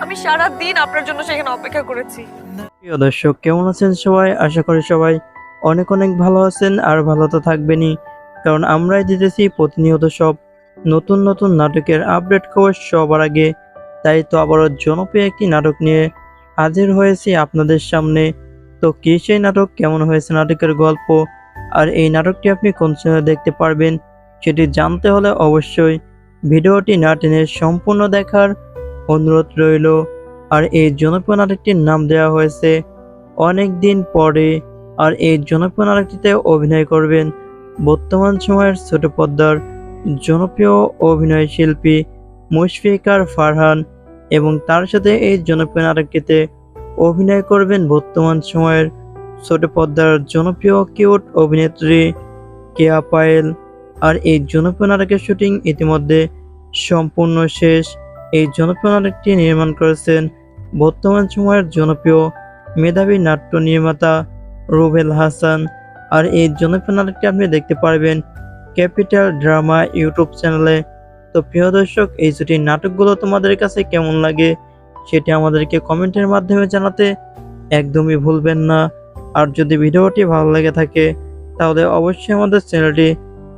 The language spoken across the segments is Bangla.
আমি সারা দিন আপনার জন্য সেখানে অপেক্ষা করেছি। প্রিয় দর্শক, কেমন আছেন সবাই? আশা করি সবাই অনেক অনেক ভালো আছেন, আর ভালো তো থাকবেনই, কারণ আমরাই দিতেছি প্রতিনিয়ত সব নতুন নতুন নাটকের আপডেট খবর সবার আগে। তাই তো আবারও জনপ্রিয় একটি নাটক নিয়ে হাজির হয়েছি আপনাদের সামনে। তো কি সেই নাটক, কেমন হয়েছে নাটকের গল্প, আর এই নাটকটি আপনি কোন চ্যানেলে দেখতে পারবেন সেটি জানতে হলে অবশ্যই ভিডিওটি না টেনে সম্পূর্ণ দেখার অনুরোধ রইল। আর এই জনপ্রিয় নাটকটির নাম দেওয়া হয়েছে অনেক দিন পরে। আর এই জনপ্রিয় নাটকটিতে অভিনয় করবেন বর্তমান সময়ের ছোট পর্দার জনপ্রিয় অভিনয় শিল্পী মুশফিকার ফারহান, এবং তার সাথে এই জনপ্রিয় নাটকটিতে অভিনয় করবেন বর্তমান সময়ের ছোট পর্দার জনপ্রিয় কিউট অভিনেত্রী কেয়া পায়েল। আর এই জনপ্রিয় নাটকের শুটিং ইতিমধ্যে সম্পূর্ণ শেষ। এই জনপ্রিয় নাটকটি নির্মাণ করেছেন বর্তমান সময়ের জনপ্রিয় মেধাবী নাট্য নির্মাতা রুবেল হাসান। আর এই জনপ্রিয় নাটকটি আপনি দেখতে পারবেন ক্যাপিটাল ড্রামা ইউটিউব চ্যানেলে। তো প্রিয় দর্শক, এই দুটি নাটকগুলো তোমাদের কাছে কেমন লাগে সেটি আমাদেরকে কমেন্টের মাধ্যমে জানাতে একদমই ভুলবেন না। আর যদি ভিডিওটি ভালো লেগে থাকে তাহলে অবশ্যই আমাদের চ্যানেলটি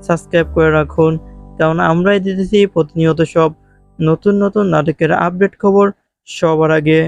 সাবস্ক্রাইব করে রাখুন, কারণ আমরাই দিতেছি প্রতিনিয়ত সব নতুন নতুন নাটকের আপডেট খবর সবার আগে।